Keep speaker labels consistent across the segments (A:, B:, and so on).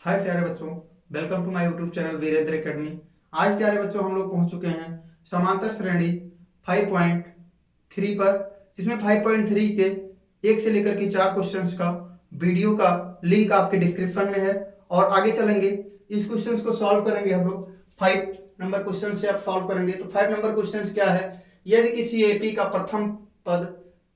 A: हाय प्यारे बच्चों, welcome to my YouTube channel Virendra academy. आज प्यारे बच्चों हम लोग पहुंच चुके हैं समांतर श्रेणी 5.3 पर, जिसमें 5.3 के 1 से लेकर के 4 क्वेश्चंस का वीडियो का लिंक आपके डिस्क्रिप्शन में है। और आगे चलेंगे, इस क्वेश्चंस को सॉल्व करेंगे हम लोग। 5 नंबर क्वेश्चन से आप सॉल्व करेंगे। तो 5 नंबर क्वेश्चन क्या है? यदि किसी एपी का प्रथम पद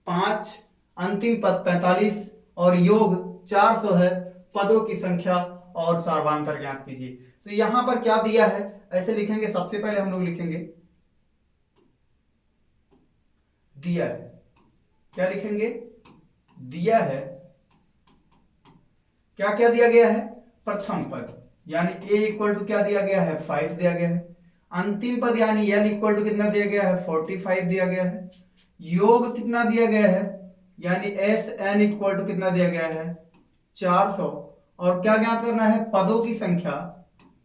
A: 5, अंतिम पद 45 और योग 400 है, पदों की संख्या और सार्वधातुक ज्ञात कीजिए। तो यहां पर क्या दिया है, ऐसे लिखेंगे। सबसे पहले हम लोग लिखेंगे दिया है। क्या लिखेंगे? दिया है। क्या क्या दिया गया है? प्रथम पद यानी a इक्वल टू क्या दिया गया है? 5 दिया गया है। अंतिम पद यानी n इक्वल टू कितना दिया गया है? 45 दिया गया है। योग कितना दिया गया है? यानी एस एन इक्वल टू कितना दिया गया है? 400। और क्या ज्ञात करना है? पदों की संख्या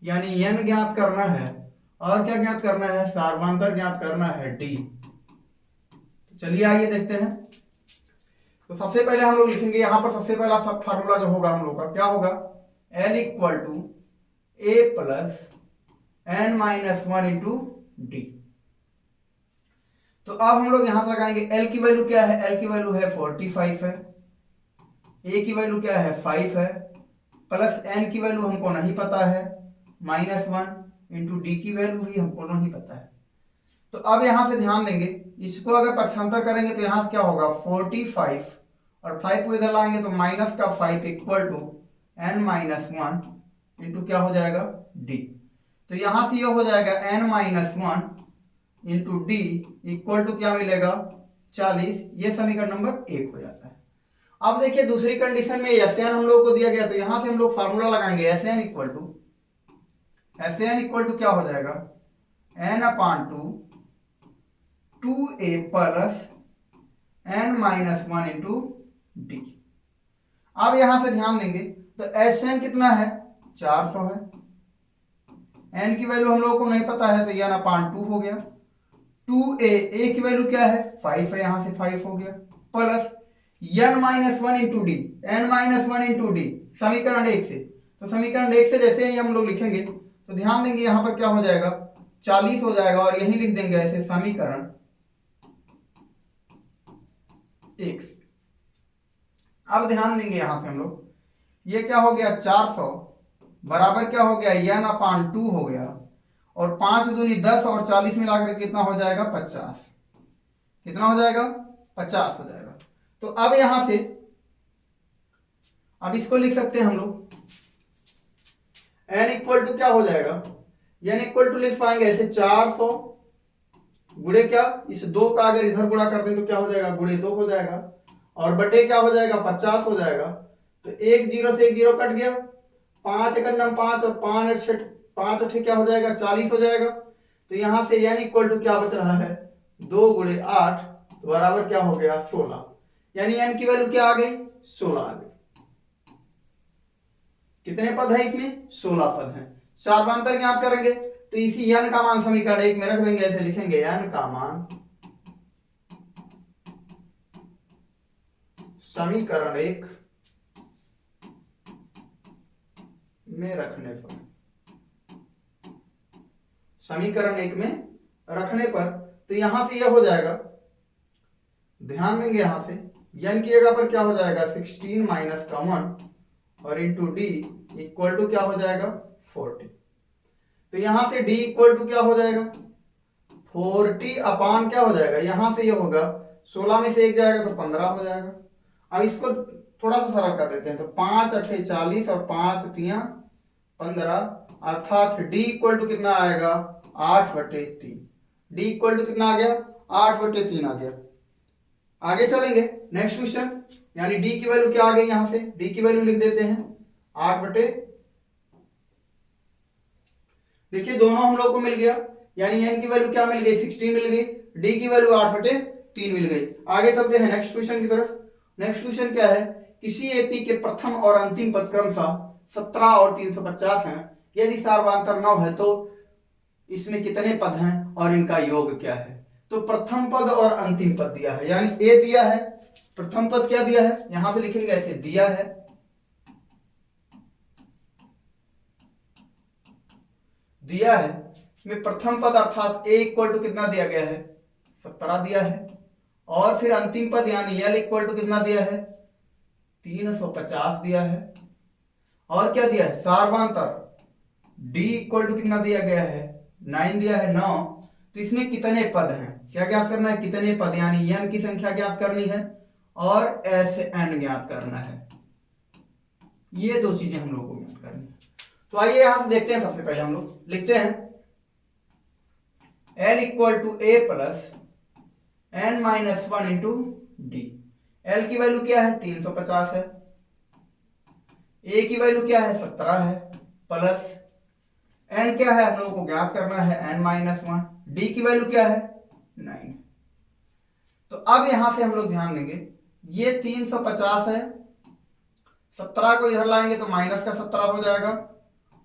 A: यानी n ज्ञात करना है। और क्या ज्ञात करना है? सार्वधातुक ज्ञात करना है d। चलिए आइए देखते हैं। तो सबसे पहले हम लोग लिखेंगे यहां पर सबसे पहला सब फार्मूला जो होगा हम लोग का क्या होगा? n equal to a plus n minus 1 into d. तो अब हम लोग यहां से लगाएंगे l की वैल्यू क्या है? l की वैल्यू है 45 है। a की वैल्यू क्या है? 5 है। प्लस n की वैल्यू हमको नहीं पता है, -1 इंटू डी की वैल्यू भी हमको नहीं पता है। तो अब यहां से ध्यान देंगे, इसको अगर पक्षांतर करेंगे तो यहां से क्या होगा? 45 और 5 को इधर लाएंगे तो माइनस का 5 equal to n minus 1 into क्या हो जाएगा? d। तो यहां से ये हो जाएगा n minus 1 into d equal to क्या मिलेगा? 40। ये समीकरण नंबर 1 हो जाता है। अब देखिए दूसरी कंडीशन में Sn हम लोग को दिया गया, तो यहां से हम लोग फार्मूला लगाएंगे। Sn इक्वल टू क्या हो जाएगा? n अपान 2a plus n minus 1 into D. अब यहां से ध्यान देंगे तो Sn कितना है? 400 है। n की वैल्यू हम लोगों को नहीं पता है, तो n अपान 2 हो गया। 2a की वैल्यू क्या है? 5 है, यहां से 5 हो गया। Plus n minus 1 into D, n minus 1 into D समीकरण 1 से। तो समीकरण 1 से जैसे ही हम लोग लिखेंगे तो ध्यान देंगे यहां पर क्या हो जाएगा? 40 हो जाएगा। और यही लिख देंगे ऐसे समीकरण 1 से। अब ध्यान देंगे यहां से हम लोग, ये क्या हो गया? 400 बराबर क्या हो गया? n अपान 2 हो गया। और 5 दूनी 10 और 40 मिलाकर कितना हो जाएगा? 50। कितना हो जाएगा? 50 हो जाएगा। तो अब यहां से अब इसको लिख सकते हैं हम लोग। n इक्वल टू क्या हो जाएगा? n इक्वल टू लिख पाएंगे ऐसे 400 गुणे क्या? इस 2 का अगर इधर गुणा कर दें तो क्या हो जाएगा? गुणे 2 हो जाएगा। और बटे क्या हो जाएगा? 50 हो जाएगा। तो एक जीरो से एक जीरो कट गया। 5 एक 5 और 5 अठे क्या हो जाएगा? 40 हो जाएगा। तो यहां से n इक्वल टू क्या बच रहा है? 2 गुणे 8 बराबर क्या हो गया? 16। यानी n की वैल्यू क्या आ गई? 16 आ गई। कितने पद है इसमें? 16 पद हैं। सार्वधातुक ज्ञात करेंगे तो इसी n का मान समीकरण 1 में रख देंगे। ऐसे लिखेंगे n का मान समीकरण 1 में रखने पर, समीकरण 1 में रखने पर तो यहां से यह हो जाएगा। ध्यान देंगे यहां से n की जगह पर क्या हो जाएगा? 16 माइनस का 1 और इंटू डी इक्वल टू क्या हो जाएगा? 40। तो यहां से d इक्वल टू क्या हो जाएगा? 40 अपान क्या हो जाएगा? यहां से ये होगा 16 में से 1 जाएगा तो 15 हो जाएगा। अब इसको थोड़ा सा सरल कर देते हैं। तो 5 अठे 40 और 5 तिया 15, अर्थात d इक्वल टू कितना आएगा? 8/3। d इक्वल टू कितना आ गया? 8/3 आ गया। आगे चलेंगे नेक्स्ट क्वेश्चन, यानी d की वैल्यू क्या आ गई? यहां से d की वैल्यू लिख देते हैं 8 देखिए दोनों हम लोग को मिल गया। यानी n की वैल्यू क्या मिल गई? 16 मिल गई। d की वैल्यू 8/3 मिल गई। आगे चलते हैं नेक्स्ट क्वेश्चन की तरफ। नेक्स्ट क्वेश्चन क्या है? किसी एपी के प्रथम और अंतिम पद क्रमशः 17 और 350 हैं। यदि सार्वधातुक 9 है तो इसमें कितने पद हैं और इनका योग क्या है? तो प्रथम पद और अंतिम पद दिया है, यानी ए दिया है। प्रथम पद क्या दिया है? यहां से लिखेंगे ऐसे, दिया है दिया है, में प्रथम पद अर्थात a इक्वल टू कितना दिया गया है, 17 दिया है, और फिर अंतिम पद यानी l इक्वल टू कितना दिया है, 350 दिया है, और क्या दिया है, सार्वांतर d इक्वल टू कितना दिया गया है, 9 दिया है, 9। तो इसमें कितने पद हैं, क्या ज्ञात करना है, कितने पद, यानी n की संख्या ज्ञात करनी है और Sn ज्ञात करना है। ये दो चीजें हम लोग को ज्ञात करनी है। तो आइए यहां से देखते हैं। सबसे पहले हम लोग लिखते हैं l equal to a plus n minus 1 into d. l की वैल्यू क्या है, 350 है, a की वैल्यू क्या है, 17 है, प्लस n क्या है, हम लोगों को ज्ञात करना है n माइनस 1, d की वैल्यू क्या है, 9। तो अब यहां से हम लोग ध्यान देंगे, ये 350 है, 17 को इधर लाएंगे तो माइनस का 17 हो जाएगा,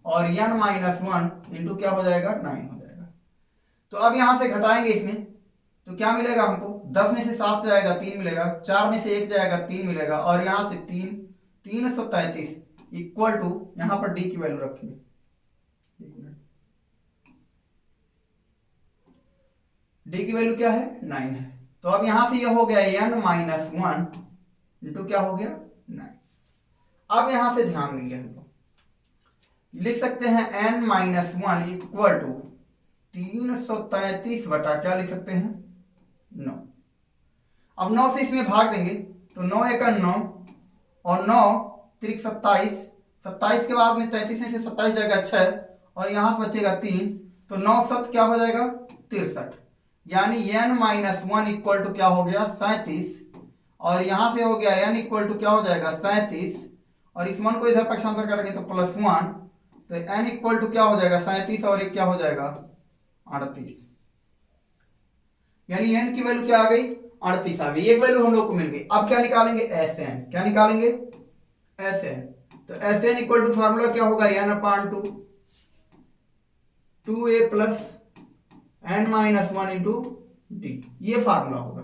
A: और n माइनस 1 इंटू क्या हो जाएगा, 9 हो जाएगा। तो अब यहां से घटाएंगे इसमें, तो क्या मिलेगा हमको, 10 में से 7 जाएगा 3 मिलेगा, 4 में से 1 जाएगा 3 मिलेगा, और यहां से 333 इक्वल टू, यहां पर d की वैल्यू रखेंगे, d की वैल्यू क्या है, 9 है। तो अब यहां से ये हो गया n माइनस 1 इंटू क्या हो गया, 9। अब यहां से ध्यान देंगे, हम लोग लिख सकते हैं n माइनस 1 इक्वल टू 333 बटा क्या लिख सकते हैं, 9। अब 9 से इसमें भाग देंगे तो 9 एका 9 और 9 त्रिक 27, 27 के बाद में 33 में से 27 जाएगा 6, और यहां से बचेगा 3, तो 9 7 क्या हो जाएगा, 63, यानी n माइनस 1 इक्वल टू क्या हो गया, 37, और यहां से हो गया n इक्वल टू क्या हो जाएगा, 37, और इस 1 को इधर पक्षांतर करेंगे तो प्लस 1, तो n इक्वल टू क्या हो जाएगा, 37, और एक क्या हो जाएगा, 38, यानी n की वैल्यू क्या आ गई, 38 आ गई। एक वैल्यू हम लोग को मिल गई। अब क्या निकालेंगे, Sn, क्या निकालेंगे, Sn। तो Sn इक्वल टू फार्मूला क्या होगा, n upon 2, 2a plus n minus 1 into D, ये फार्मूला होगा।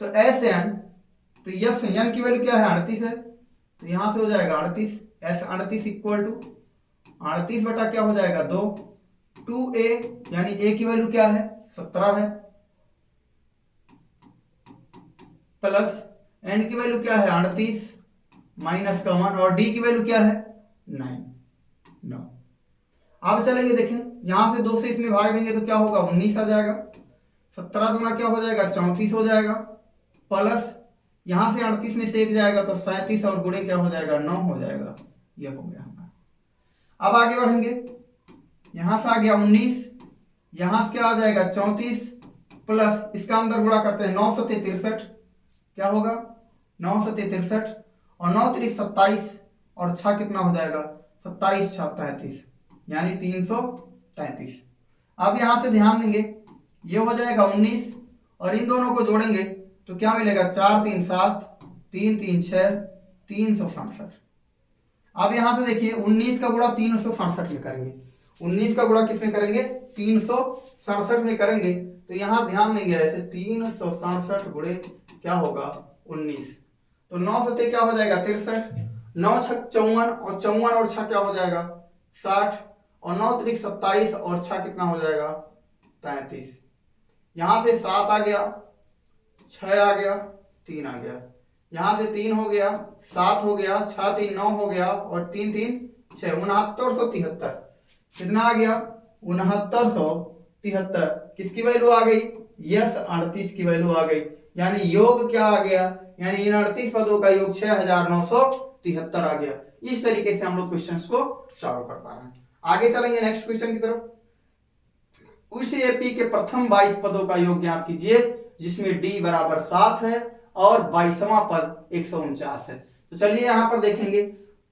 A: तो Sn, तो यस n की वैल्यू क्या है, 38 है, तो यहां से हो जाएगा 38, S38 इक्वल टू 38 बटा क्या हो जाएगा, 2, 2a, यानी a की वैल्यू क्या है, 17 है, प्लस n की वैल्यू क्या है, 38 माइनस का 1, और d की वैल्यू क्या है, 9। अब चलेंगे, देखें यहां से 2 से इसमें भाग देंगे तो क्या होगा, 19 आ जाएगा, 17 दूना क्या हो जाएगा, 34 हो जाएगा, प्लस यहां से 38 में से 1 जाएगा तो 37, और गुणे क्या हो जाएगा, 9 हो जाएगा। ये हो गया हमारा। अब आगे बढ़ेंगे, यहां से आ गया 19, यहां से क्या आ जाएगा, 34, प्लस इसका अंदर गुणा करते हैं, 9 सत्ते 63, क्या होगा, 9 सत्ते 63, और 9 त्रिक 27, और 6 कितना हो जाएगा, 27 6 33, यानी 333। अब यहां से ध्यान देंगे, ये हो जाएगा 19, और इन दोनों को जोड़ेंगे तो क्या मिलेगा, 4 3 7, 3 3 6, 367। अब यहां से देखिए 19 का गुणा 367 में करेंगे, 19 का गुणा किस में करेंगे, 367 में करेंगे, तो यहां ध्यान देंगे ऐसे 367 गुणे क्या होगा, 19, तो 9 सत्ते क्या हो जाएगा, 63, 9 छक 54, और 54 और 6 क्या हो जाएगा, 60, और 9 त्रिक 27, और 6 कितना हो जाएगा, 33। यहां से 7 आ गया, 6 आ गया, 3 आ गया, यहां से 3 हो गया, 7 हो गया, 6 3 9 हो गया, और 3 3 6, 6973 कितना आ गया, 6973। किसकी वैल्यू आ गई, यस 38 की वैल्यू आ गई, यानी योग क्या आ गया, यानी इन 38 पदों का योग 6973 आ गया। इस तरीके से हम लोग क्वेश्चंस को सॉल्व कर पा रहे हैं। आगे चलेंगे नेक्स्ट क्वेश्चन की तरफ। उस एपी के प्रथम 22 पदों का योग ज्ञात कीजिए जिसमें डी बराबर 7 है और 22वां पद 149 है। तो चलिए यहां पर देखेंगे,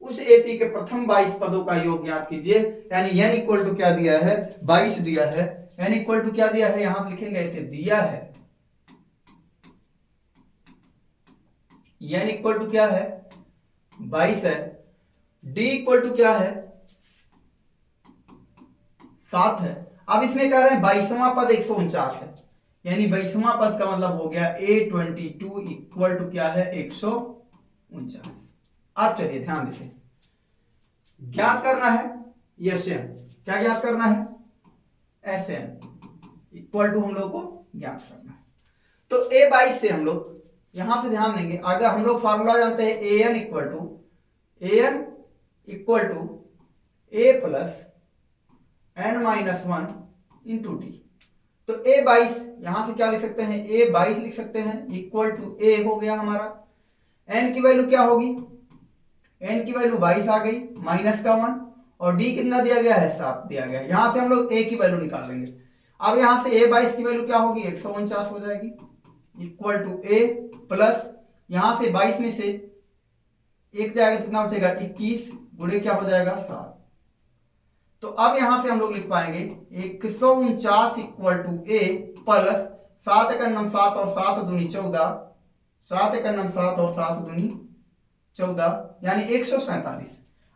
A: उस एपी के प्रथम 22 पदों का योग ज्ञात कीजिए, यानी n इक्वल टू क्या दिया है, 22 दिया है, n इक्वल टू क्या दिया है, यहां लिखेंगे ऐसे दिया है, n इक्वल टू क्या है, 22 है, d इक्वल टू क्या है, 7 है। अब इसमें कह रहे हैं 22वां पद 149 है, यानी 22वां पद का मतलब हो गया A22 इक्वल टू क्या है, 149। अब चलिए ध्यान दीजिए, ज्ञात करना है यशम, क्या ज्ञात करना है, एस एन इक्वल टू हम लोग को ज्ञात करना है। तो a22 से हम लोग यहां से ध्यान देंगे, अगर हम लोग फार्मूला जानते हैं an equal to a plus n minus 1 into d. तो a22 यहां से क्या लिख सकते हैं, a22 लिख सकते हैं इक्वल टू a हो गया हमारा, n की वैल्यू क्या होगी, n की वैल्यू 22 आ गई माइनस का 1, और d कितना दिया गया है 7 दिया गया है। यहां से हम लोग a की वैल्यू निकालेंगे। अब यहां से a22 की वैल्यू क्या होगी 149 हो जाएगी इक्वल टू a प्लस यहां से 22 में से एक जाएगा कितना बचेगा 21 गुणे क्या हो जाएगा 7। तो अब यहां से हम लोग लिख पाएंगे 149 इक्वल टू a प्लस 7 एक 7 और 7 दूनी 14, 7 एक 7 और 7 दूनी 14 यानी 147।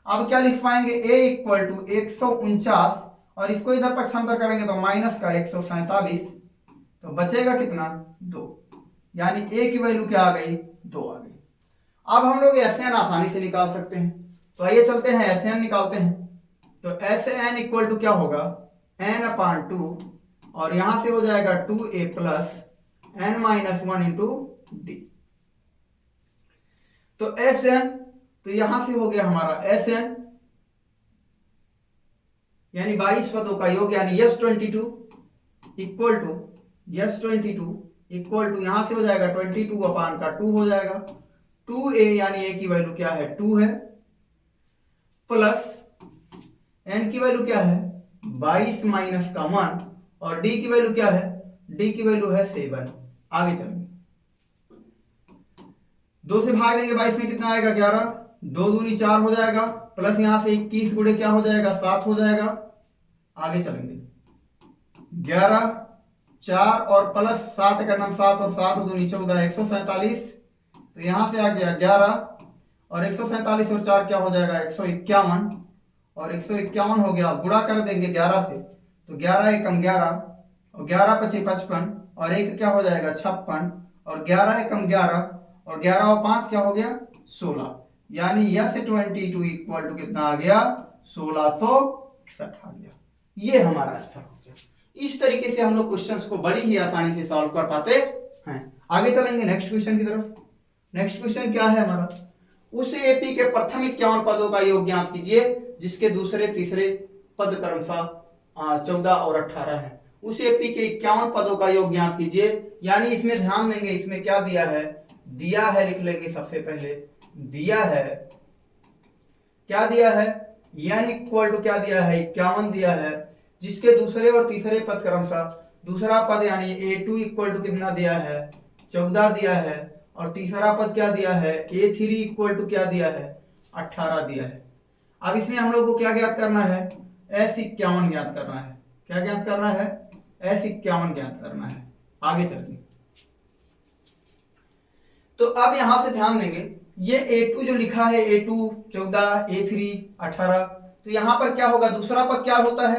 A: अब क्या लिख पाएंगे a इक्वल टू 149 और इसको इधर पक्षांतर करेंगे तो माइनस का 147, तो बचेगा कितना 2, यानी a की वैल्यू क्या आ गई 2 आ गई। अब हम लोग SN आसानी से निकाल सकते हैं, तो आइए चलते हैं SN निकालते हैं। तो SN इक्वल टू क्या होगा n/2 और यहां से हो जाएगा 2a plus n minus 1 into d. तो SN तो यहां से हो गया हमारा SN यानी 22 पदों का योग यानी S22 इक्वल टू यहां से हो जाएगा 22/2 हो जाएगा 2a यानी a की वैल्यू क्या है 2 है प्लस n की वैल्यू क्या है 22 माइनस का 1 और d की वैल्यू क्या है, d की वैल्यू है 7। आगे चलेंगे, 2 से भाग देंगे 22 में कितना आएगा 11, 2 दूनी 4 हो जाएगा प्लस यहां से 21 गुणे क्या हो जाएगा 7 हो जाएगा। आगे चलेंगे 11 4 और प्लस 7 का नाम 7 और 7 दूनी 14 147, तो यहां से आ गया 11 और 147 और 4 क्या हो जाएगा 151 और 151 हो गया, गुणा कर देंगे 11 से तो 11 एकम 11 और 11 पचे 55 और 1 क्या हो जाएगा 56 और 11 एकम 11 और 11 और 5 क्या हो गया 16, यानी S22 इक्वल टू कितना आ गया 1661 आ गया। ये हमारा आंसर हो गया। इस तरीके से हम लोग क्वेश्चंस को बड़ी ही आसानी से सॉल्व कर पाते हैं। आगे चलेंगे नेक्स्ट क्वेश्चन की तरफ। नेक्स्ट क्वेश्चन क्या है हमारा, उस एपी के प्रथम 51 पदों का योग ज्ञात कीजिए जिसके दूसरे तीसरे पद क्रमशः 14 और 18 है। उस एपी के 51 पदों का योग ज्ञात कीजिए, यानी इसमें ध्यान देंगे इसमें क्या दिया है लिख लेंगे सबसे पहले, दिया है क्या दिया है n इक्वल टू क्या दिया है 51 दिया है जिसके दूसरे और तीसरे पद क्रमशः दूसरा पद यानी a2 इक्वल टू कितना दिया है 14 दिया है और तीसरा पद क्या दिया है a3 इक्वल टू क्या दिया है 18 दिया है। अब इसमें हम लोग को क्या ज्ञात करना है S51 ज्ञात करना है। क्या ज्ञात करना है S51 ज्ञात करना है। आगे चलते तो अब यहां से ध्यान देंगे ये a2 जो लिखा है a2 14 a3 18, तो यहां पर क्या होगा दूसरा पद क्या होता है,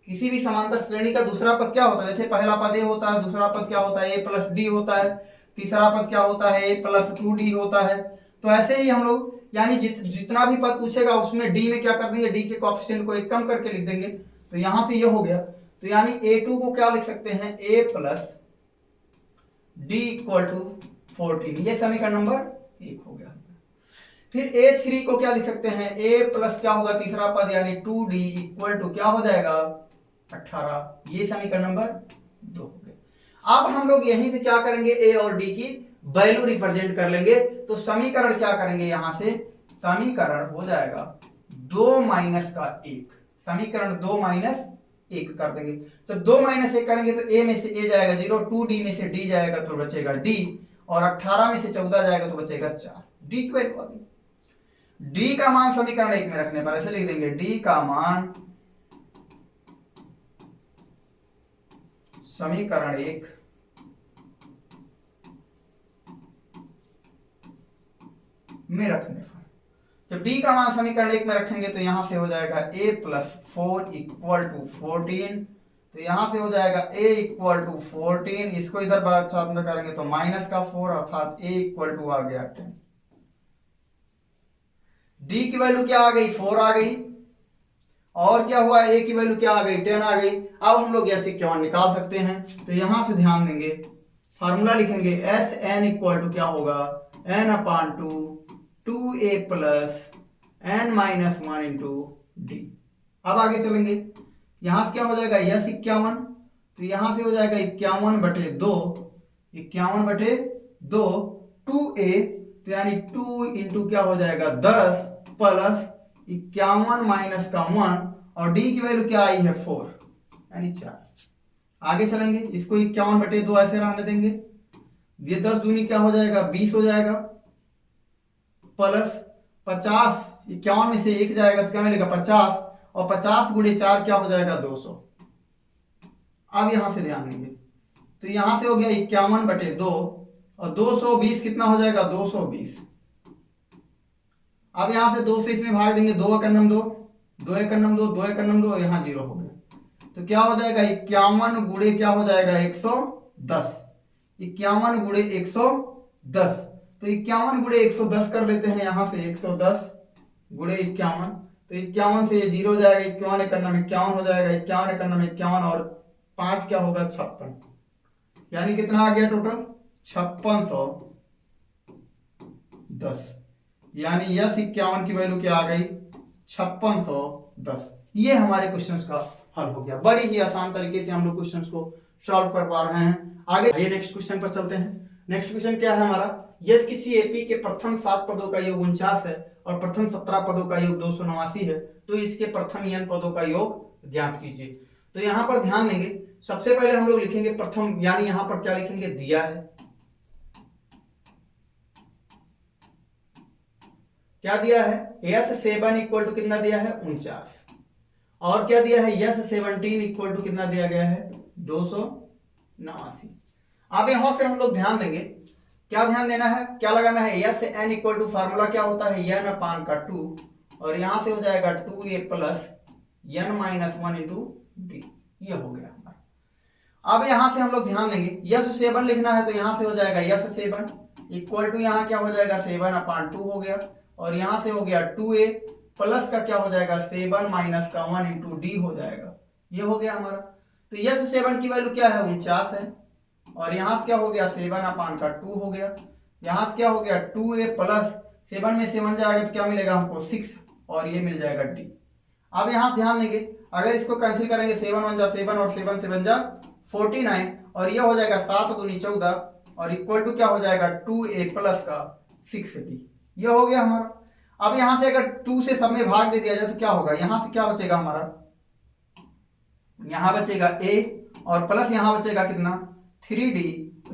A: किसी भी समांतर श्रेणी का दूसरा पद क्या होता है, जैसे पहला पद a होता है, दूसरा पद क्या होता है a प्लस डी होता है, तीसरा पद क्या होता है a प्लस 2d होता है। तो ऐसे ही हम लोग यानी जितना भी पद पूछेगा उसमें d में क्या कर देंगे, d के कोएफिशिएंट को एक कम करके लिख देंगे। तो यहां से ये हो गया, तो यानी a2 को क्या लिख सकते हैं a plus d equal to 14, ये समीकरण नंबर 1 हो गया। फिर a3 को क्या लिख सकते हैं a प्लस क्या होगा तीसरा पद यानी 2d इक्वल टू क्या हो जाएगा 18, ये समीकरण नंबर 2 हो गया। अब हम लोग यहीं से क्या करेंगे a और d की वैल्यू रिप्रेजेंट कर लेंगे। तो समीकरण क्या करेंगे, यहां से समीकरण हो जाएगा 2 माइनस का 1, समीकरण 2 माइनस 1 कर देंगे। तो 2 माइनस 1 करेंगे तो a में से a जाएगा 0, 2d में से d जाएगा तो बचेगा d और 18 में से 14 जाएगा तो बचेगा 4, d की वैल्यू आ गई। d का मान समीकरण 1 में रखने पर ऐसे लिख देंगे d का मान समीकरण 1 में रखने पर, जब d का मान समीकरण 1 में रखेंगे तो यहां से हो जाएगा a प्लस 4 इक्वल टू 14, तो यहां से हो जाएगा a इक्वल टू 14, इसको इधर बार साथ में करेंगे तो माइनस का 4 अर्थात a इक्वल टू आ गया 10। d की वैल्यू क्या आ गई 4 आ गई और क्या हुआ, ए की वैल्यू क्या आ गई, 10 आ गई। अब हम लोग यह 51 निकाल सकते हैं। तो यहां से ध्यान देंगे, फार्मूला लिखेंगे एस एन इक्वल टू क्या होगा, N upon two A plus N minus 1 into D. अब आगे चलेंगे, यहां से क्या हो जाएगा, यस 51, तो यहां से हो जाएगा 51/2, 51/2 2a, तो यानी 2 इंटू क्या हो जाएगा 10 प्लस 51 माइनस का 1, और डी की वैल्यू क्या आई है 4 यानी 4। आगे चलेंगे, इसको 51/2 ऐसे रहने देंगे, ये 10 दूनी क्या हो जाएगा 20 हो जाएगा, प्लस 50, 51 में से 1 जाएगा तो क्या मिलेगा 50, और 50 गुणे 4 क्या हो जाएगा 200। अब यहां से ध्यान देंगे, तो यहां से हो गया 51/2 और 220 कितना हो जाएगा 220। अब यहां से 2 से इसमें भाग देंगे, 2 एकम 2, 2 एकम 2, 2 एकम 2, यहां 0 हो गया। तो क्या हो जाएगा 51 गुणे क्या हो जाएगा 110, 51 गुणे 110, तो 51 गुणे 110 कर लेते हैं यहां से, 110 गुणे 51, तो 51 से ये 0 हो जाएगा, 51 एकम 51 हो जाएगा, 51 एकम 51 और 5 क्या होगा 56, यानी कितना आ गया टोटल 5610, यानी यस 51 की वैल्यू क्या आ गई 5610। ये हमारे क्वेश्चंस का हल हो गया। बड़ी ही आसान तरीके से हम लोग क्वेश्चंस को सॉल्व कर पा रहे हैं। आगे आइए नेक्स्ट क्वेश्चन पर चलते हैं। नेक्स्ट क्वेश्चन क्या है हमारा, यदि किसी एपी के प्रथम 7 पदों का योग 49 है और प्रथम 17 पदों का योग 289 है, तो इसके प्रथम n पदों का योग ज्ञात कीजिए। तो यहां पर ध्यान देंगे, सबसे पहले हम लोग लिखेंगे प्रथम, यानी यहां पर क्या लिखेंगे, दिया है, क्या दिया है, S7 इक्वल टू कितना दिया है 49, और क्या दिया है S17 इक्वल टू कितना दिया गया है 289। अब यहां से हम लोग ध्यान देंगे, क्या ध्यान देना है, क्या लगाना है, Sn इक्वल टू फार्मूला क्या होता है n अपान का 2, और यहां से हो जाएगा 2a plus n minus 1 into D. ये हो गया हमारा। अब यहां से हम लोग ध्यान देंगे, S7 लिखना है, तो यहां से हो जाएगा S7 इक्वल टू यहां क्या हो जाएगा 7 अपान 2 हो गया, और यहां से हो गया 2a प्लस का क्या हो जाएगा 7 माइनस का 1 इंटू डी हो जाएगा। ये हो गया हमारा। तो S7 की वैल्यू क्या है 49 है, और यहां से क्या हो गया 7 अपान का 2 हो गया, यहां से क्या हो गया 2a प्लस 7 में 7 जाएगा तो क्या मिलेगा हमको 6, और ये मिल जाएगा डी। अब यहां ध्यान देंगे, अगर इसको कैंसिल करेंगे 7 1 जा 7 और 7 7 जा 49, और ये हो जाएगा 7 दूनी 14, और इक्वल टू क्या हो जाएगा 2a प्लस का 6d। ये हो गया हमारा। अब यहां से अगर 2 से सब में भाग दे दिया जाए तो क्या होगा, यहां से क्या बचेगा हमारा, यहां बचेगा a, और प्लस यहां बचेगा कितना 3d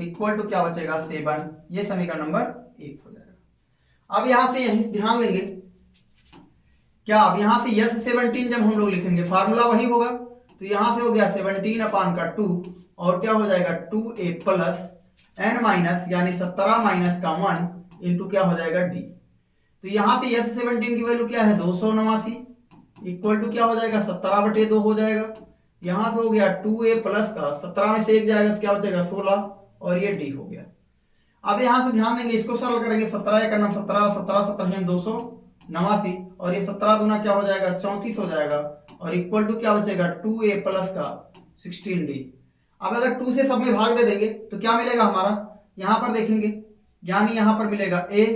A: इक्वल टू क्या बचेगा 7। ये समीकरण नंबर 1 हो जाएगा। अब यहां से यही ध्यान देंगे, क्या अब यहां से S17 जब हम लोग लिखेंगे फार्मूला वही होगा, तो यहां से हो गया 17 अपान का 2, और क्या हो जाएगा 2a प्लस n माइनस यानी 17 माइनस का 1 इंटू क्या हो जाएगा d। तो यहां से S17 की वैल्यू क्या है 289 इक्वल टू क्या हो जाएगा 17/2 हो जाएगा, यहां से हो गया 2a प्लस का 17 में से 1 जाएगा तो क्या बचेगा 16, और ये d हो गया। अब यहां से ध्यान देंगे, इसको सरल करेंगे, 17 का नाम 17, 17 17 289, और ये 17 दूना क्या हो जाएगा 34 हो जाएगा, और इक्वल टू क्या बचेगा 2a प्लस का 16d। अब अगर 2 से सब में भाग दे देंगे तो क्या मिलेगा हमारा, यहां पर देखेंगे, यानी यहां पर मिलेगा a,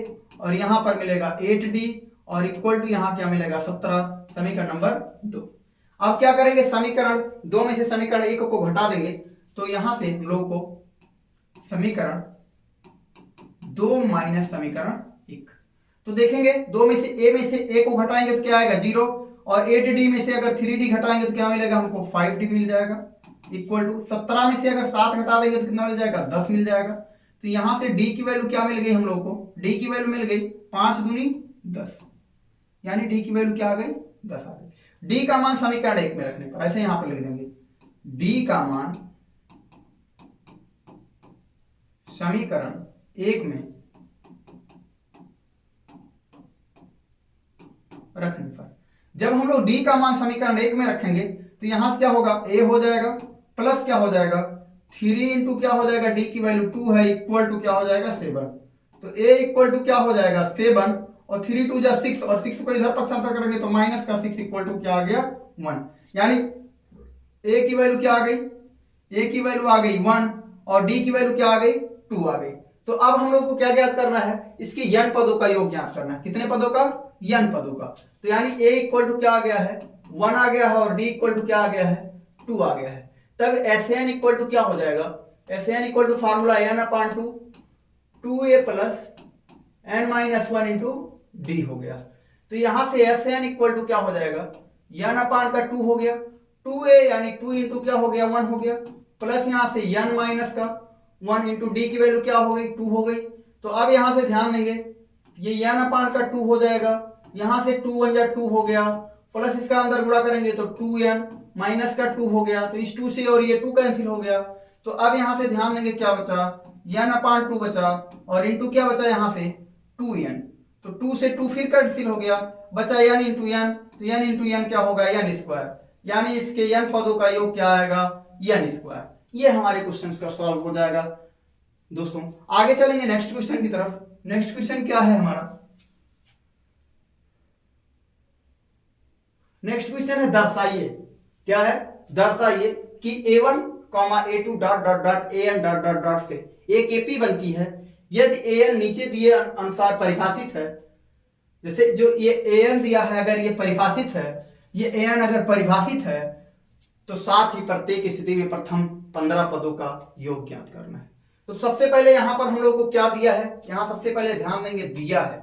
A: और यहां पर मिलेगा 8d, और इक्वल टू यहां क्या मिलेगा 17, समीकरण नंबर 2। अब क्या करेंगे, समीकरण 2 में से समीकरण 1 को घटा देंगे, तो यहां से हम लोग को समीकरण 2 माइनस समीकरण 1, तो देखेंगे 2 में से a में से a को घटाएंगे तो क्या आएगा 0, और 8d में से अगर 3d घटाएंगे तो क्या मिलेगा हमको 5d मिल जाएगा, इक्वल टू 17 में से अगर 7 घटा देंगे तो कितना मिल जाएगा 10 मिल जाएगा। तो यहां से d की वैल्यू क्या मिल गई हम लोग को, d की वैल्यू मिल गई 5 दूनी 10, यानी d की वैल्यू क्या आ गई 10 आ गई। d का मान समीकरण 1 में रखने पर ऐसे यहां पर लिख देंगे, d का मान समीकरण 1 में रखने पर, जब हम लोग d का मान समीकरण 1 में रखेंगे तो यहां से क्या होगा a हो जाएगा प्लस क्या हो जाएगा 3 इंटू क्या हो जाएगा d की वैल्यू 2 है इक्वल टू क्या हो जाएगा 7, तो a इक्वल टू क्या हो जाएगा 7, और 3 2 जा 6 और 6 को इधर पक्षांतर करेंगे तो माइनस का 6 इक्वल टू क्या आ गया 1। यानी ए की वैल्यू क्या आ गई, ए की वैल्यू आ गई 1 और डी की वैल्यू क्या आ गई 2 आ गई। तो अब हम लोग को क्या ज्ञात करना है, इसके n पदों का योग ज्ञात करना है। कितने पदों का, n पदों का। तो यानी a इक्वल टू क्या आ गया है 1 आ गया है और d इक्वल टू क्या आ गया है 2 आ गया है। तब SN इक्वल टू क्या हो जाएगा, SN equal to formula n upon 2 2a plus n minus 1 into d हो गया। तो यहां से SN इक्वल टू क्या हो जाएगा, n अपान का 2 हो गया, 2a यानी 2 इंटू क्या हो गया 1 हो गया, प्लस यहां से n माइनस का 1 इंटू डी की वैल्यू क्या हो गई 2 हो गई। तो अब यहां से ध्यान देंगे ये n अपान का 2 हो जाएगा, यहां से 2 1 जा 2 हो गया, प्लस इसका अंदर गुणा करेंगे तो 2n माइनस का 2 हो गया, तो इस 2 से और ये 2 कैंसिल हो गया। तो अब यहां से ध्यान देंगे क्या बचा, n अपान 2 बचा और इंटू क्या बचा यहां से 2n, तो 2 से 2 फिर कैंसिल हो गया, बचा n इंटू n, तो n इंटू n क्या होगा n स्क्वायर, यानी इसके n पदों का योग क्या आएगा n स्क्वायर। ये हमारे क्वेश्चन का सॉल्व हो जाएगा। दोस्तों आगे चलेंगे नेक्स्ट क्वेश्चन की तरफ। नेक्स्ट क्वेश्चन क्या है हमारा, नेक्स्ट क्वेश्चन है दर्शाइए, क्या है दर्शाइए कि a1 a2 dot dot dot an dot dot dot से एक AP बनती है यदि an नीचे दिए अनुसार परिभाषित है। जैसे जो ये an दिया है अगर ये परिभाषित है, ये an अगर परिभाषित है तो साथ ही प्रत्येक स्थिति में प्रथम 15 पदों का योग ज्ञात करना है। तो सबसे पहले यहां पर हम लोग को क्या दिया है, यहां सबसे पहले ध्यान देंगे दिया है,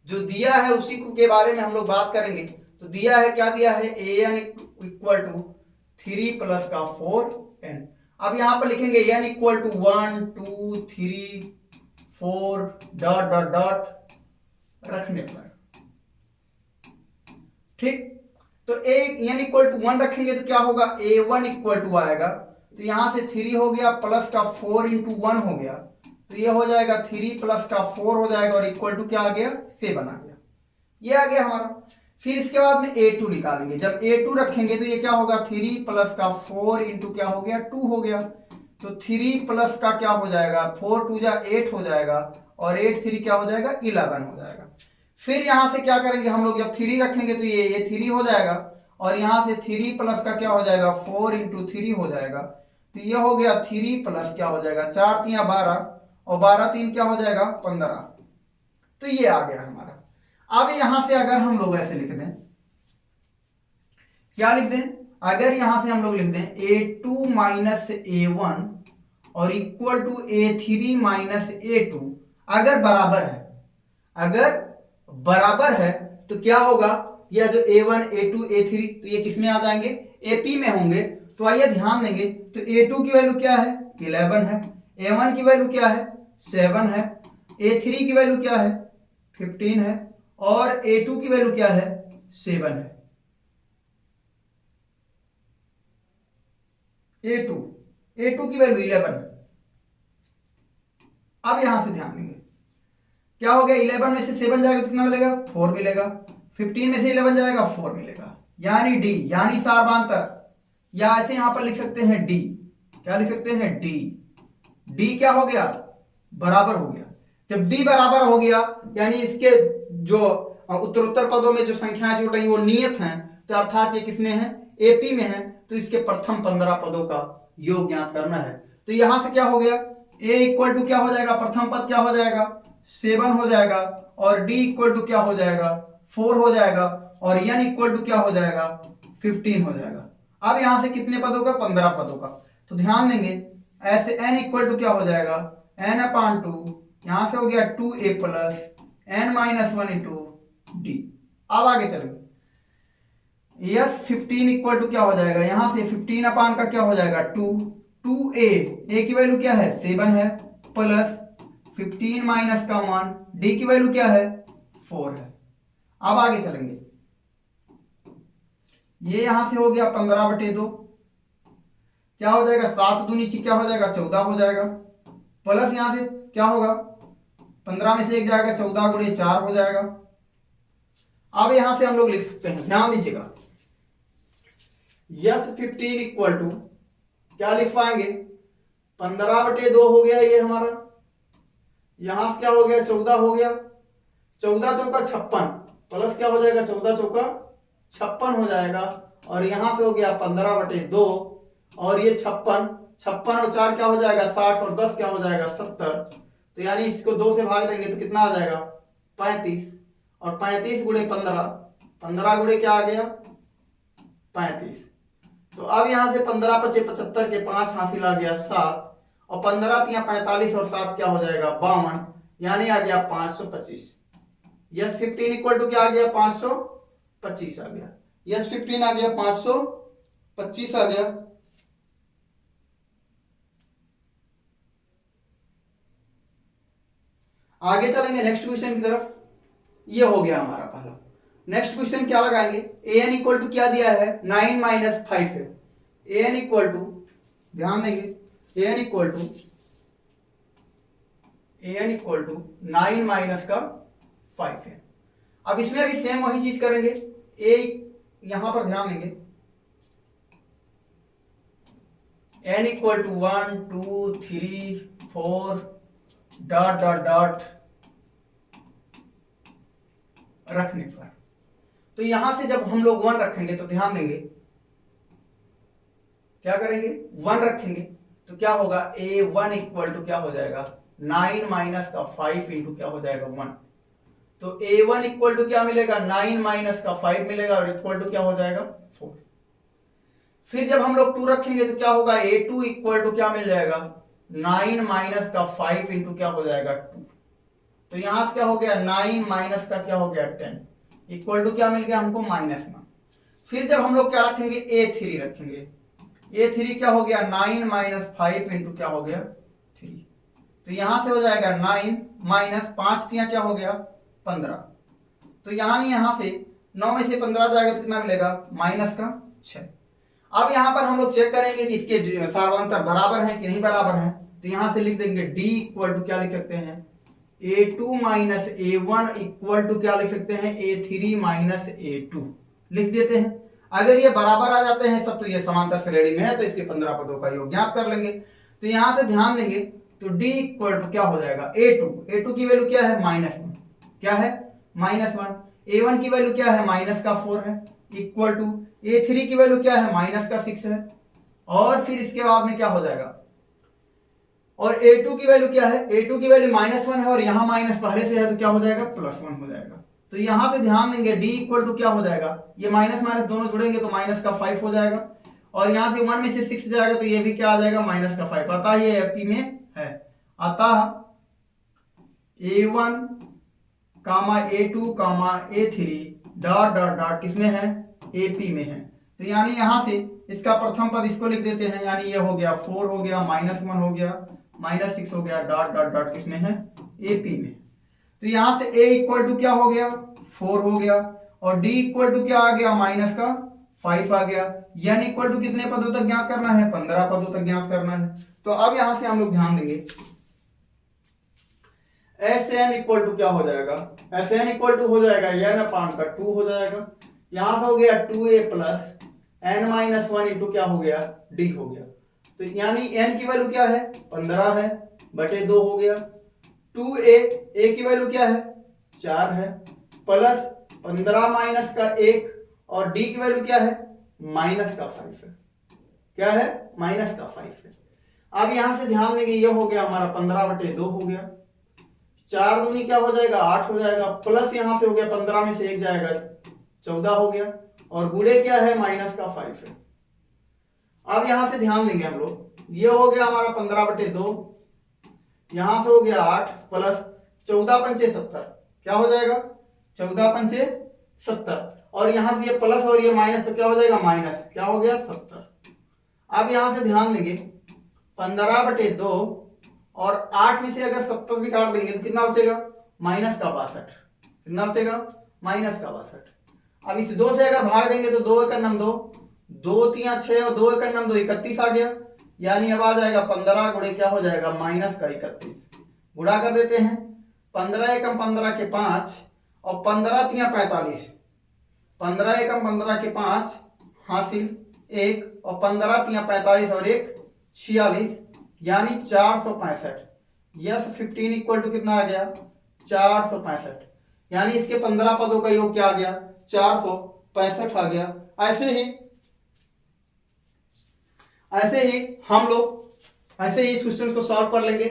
A: जो दिया है उसी के बारे में हम लोग बात करेंगे। तो दिया है क्या दिया है an इक्वल टू 3 प्लस का 4n। अब यहां पर लिखेंगे n equal to 1 2 3 4 dot dot dot रखने पर, ठीक। तो n इक्वल टू 1 रखेंगे तो क्या होगा a1 इक्वल टू आएगा, तो यहां से 3 हो गया प्लस का 4 इंटू 1 हो गया, तो ये हो जाएगा 3 प्लस का 4 हो जाएगा और इक्वल टू क्या आ गया 7 आ गया, ये आ गया हमारा। फिर इसके बाद में a2 निकालेंगे, जब a2 रखेंगे तो ये क्या होगा 3 प्लस का 4 इंटू क्या हो गया 2 हो गया, तो 3 प्लस का क्या हो जाएगा 4 2 जा 8 हो जाएगा और 8 3 क्या हो जाएगा 11 हो जाएगा। फिर यहां से क्या करेंगे हम लोग, जब 3 रखेंगे तो ये 3 हो जाएगा और यहां से 3 प्लस का क्या हो जाएगा 4 इंटू 3 हो जाएगा, तो ये हो गया 3 प्लस क्या हो जाएगा 4 3 12 और 12 3 क्या हो जाएगा 15, तो ये आ गया हमारा। अब यहां से अगर हम लोग ऐसे लिख दें, क्या लिख दें, अगर यहां से हम लोग लिख दें a2 माइनस a1 और equal to a3 minus a2, अगर बराबर है, अगर बराबर है तो क्या होगा, यह जो a1 a2 a3 तो ये किस में आ जाएंगे AP में होंगे। तो आइए ध्यान देंगे, तो a2 की वैल्यू क्या है 11 है, a1 की वैल्यू क्या है 7 है, a3 की वैल्यू क्या है 15 है और a2 की वैल्यू क्या है 7 है। a2 की वैल्यू 11 है। अब यहां से ध्यान देंगे क्या हो गया, 11 में से 7 जाएगा तो कितना मिलेगा 4 मिलेगा, 15 में से 11 जाएगा 4 मिलेगा, यानी डी यानी सारवांतर, या ऐसे यहां पर लिख सकते हैं डी, क्या लिख सकते हैं डी, डी क्या हो गया बराबर हो गया। जब डी बराबर हो गया यानी इसके जो उत्तरोत्तर पदों में जो संख्याएं जुड़ रही वो नियत हैं, तो अर्थात ये किसमें है एपी में है, तो इसके प्रथम 15 पदों का योग ज्ञात करना है। तो यहां से क्या हो गया a इक्वल टू क्या हो जाएगा, प्रथम पद क्या हो जाएगा 7 हो जाएगा और d इक्वल टू क्या हो जाएगा 4 हो जाएगा और n इक्वल टू क्या हो जाएगा 15 हो जाएगा। अब यहां से कितने पदों का 15 पदों का, तो ध्यान देंगे ऐसे n इक्वल टू क्या हो जाएगा n अपान 2, यहां से हो गया 2a plus n minus 1 into D. अब आगे चलेंगे, यस 15 इक्वल टू क्या हो जाएगा, यहां से 15 अपान का क्या हो जाएगा 2a की वैल्यू क्या है 7 है प्लस 15 माइनस का 1, डी की वैल्यू क्या है 4 है। अब आगे चलेंगे, ये यहां से हो गया 15/2, क्या हो जाएगा 7 दूनी क्या हो जाएगा 14 हो जाएगा, प्लस यहां से क्या होगा 15 में से 1 जाएगा 14 गुणे 4 हो जाएगा। अब यहां से हम लोग लिख सकते हैं, ध्यान दीजिएगा, यस 15 इक्वल टू क्या लिख पाएंगे 15/2 हो गया ये हमारा, यहां से क्या हो गया 14 हो गया, 14 चौका 56 प्लस क्या हो जाएगा 14 चौका 56 हो जाएगा, और यहां से हो गया 15/2, और ये 56 और 4 क्या हो जाएगा 60, और 10 क्या हो जाएगा 70। तो यानी इसको 2 से भाग देंगे तो कितना आ जाएगा 35, और 35 गुणे 15, 15 गुणे क्या आ गया 35। तो अब यहां से 15 × 5 = 75 के 5 हासिल आ गया 7, और 15 × 3 = 45 और 7 क्या हो जाएगा 52, यानी आ गया 525। यस 15 इक्वल टू क्या आ गया 525 आ गया। यस 15 आ गया 525 आ गया। आगे चलेंगे नेक्स्ट क्वेश्चन की तरफ। ये हो गया हमारा पहला। नेक्स्ट क्वेश्चन क्या लगाएंगे, an इक्वल टू क्या दिया है 9 - 5 है। an इक्वल टू, ध्यान देंगे an इक्वल टू 9 - 5 है। अब इसमें भी सेम वही चीज करेंगे, a यहां पर ध्यान देंगे n इक्वल टू 1 2 3 4 ... रखने पर, तो यहां से जब हम लोग 1 रखेंगे तो ध्यान देंगे क्या करेंगे 1 रखेंगे तो क्या होगा a1 इक्वल टू क्या हो जाएगा 9 - 5 इंटू क्या हो जाएगा 1। तो a1 इक्वल टू क्या मिलेगा 9 - 5 मिलेगा, और इक्वल टू क्या हो जाएगा 4। फिर जब हम लोग 2 रखेंगे तो क्या होगा a2 इक्वल टू क्या मिल जाएगा 9 - 5 इंटू क्या हो जाएगा 2। तो यहां से क्या हो गया 9 माइनस का क्या हो गया 10 इक्वल टू क्या मिल गया हमको -1। फिर जब हम लोग क्या रखेंगे a3 रखेंगे, a3 क्या हो गया 9 - 5 इंटू क्या हो गया 3। तो यहां से हो जाएगा 9 माइनस 5 क्या हो गया 15। तो यहां से 9 में से 15 जाएगा तो कितना मिलेगा -6। अब यहां पर हम लोग चेक करेंगे कि इसके सार्वंतर बराबर है कि नहीं बराबर है। तो यहां से लिख देंगे d इक्वल टू क्या लिख सकते हैं a2 - a1 इक्वल टू क्या लिख सकते हैं a3 - a2 लिख देते हैं। अगर ये बराबर आ जाते हैं सब तो ये समांतर श्रेणी में है, तो इसके 15 पदों का योग ज्ञात कर लेंगे। तो यहां से ध्यान देंगे तो d इक्वल टू क्या हो जाएगा a2 की वैल्यू क्या है -1, क्या है -1। a1 की वैल्यू क्या है -4 है, इक्वल टू a3 की वैल्यू क्या है -6 है, और फिर इसके बाद में क्या हो जाएगा, और a2 की वैल्यू क्या है a2 की वैल्यू -1 है, और यहाँ माइनस पहले से है तो क्या हो जाएगा +1 हो जाएगा। तो यहां से ध्यान देंगे d इक्वल टू क्या हो जाएगा, ये माइनस माइनस दोनों जुड़ेंगे तो -5 हो जाएगा, और यहां से 1 में से 6 जाएगा तो ये भी क्या आ जाएगा -5। अतः ये एपी में है। अतः a1 a2 a3 ... किसमें है AP में है। तो यानी यहां से इसका प्रथम पद इसको लिख देते हैं, यानी ये हो गया 4 हो गया -1 हो गया -6 हो गया ... किसमें है AP में। तो यहां से a इक्वल टू क्या हो गया 4 हो गया, और d इक्वल टू क्या आ गया -5 आ गया, यानी इक्वल टू कितने पदों तक ज्ञात करना है 15 पदों तक ज्ञात करना है। तो अब यहां से हम लोग ध्यान देंगे SN इक्वल टू क्या हो जाएगा, SN इक्वल टू हो जाएगा n/2 हो जाएगा। यहां से हो गया 2a प्लस n-1 इंटू क्या हो गया d हो गया। तो यानी n की वैल्यू क्या है 15 है बटे 2 हो गया, 2a की वैल्यू क्या है 4 है, प्लस 15 माइनस का 1, और d की वैल्यू क्या है -5 है, क्या है -5 है। अब यहां से ध्यान देंगे ये हो गया हमारा 15/2 हो गया, 4 दूनी क्या हो जाएगा 8 हो जाएगा, प्लस यहां से हो गया 15 में से 1 जाएगा 14 हो गया, और गुणे क्या है -5 है। अब यहां से ध्यान देंगे हम लोग, ये हो गया हमारा 15/2, यहां से हो गया 8 प्लस 14 पंचे 70, क्या हो जाएगा 14 पंचे 70, और यहां से ये प्लस और ये माइनस तो क्या हो जाएगा माइनस, क्या हो गया 70। अब यहां से ध्यान देंगे 15/2 और 8 में से अगर 70 भी काट देंगे तो कितना बचेगा -62, कितना बचेगा -62। अब इस 2 से अगर भाग देंगे तो 2 × 2 2 3 6 और 2 × 2 31 आ गया, यानी अब आ जाएगा 15 गुणे क्या हो जाएगा -31। गुणा कर देते हैं, 15 × 15 के 5 और 15 × 3 45, 15 × 15 के 5 हासिल 1, और 15 × 3 45 और 1 46, यानी 465। यस 15 इक्वल टू कितना आ गया 465। यानी इसके 15 पदों का योग क्या आ गया, 465 आ गया। ऐसे ही हम लोग ऐसे ही इस क्वेश्चन को सॉल्व कर लेंगे।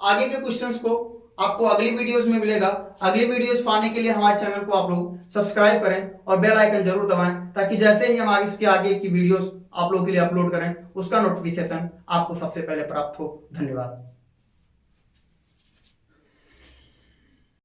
A: आगे के क्वेश्चंस को आपको अगली वीडियोस में मिलेगा। अगली वीडियोस पाने के लिए हमारे चैनल को आप लोग सब्सक्राइब करें और बेल आइकन जरूर दबाएं, ताकि जैसे ही हम आगे की वीडियोस आप लोगों के लिए अपलोड करें उसका नोटिफिकेशन आपको सबसे पहले प्राप्त हो। धन्यवाद।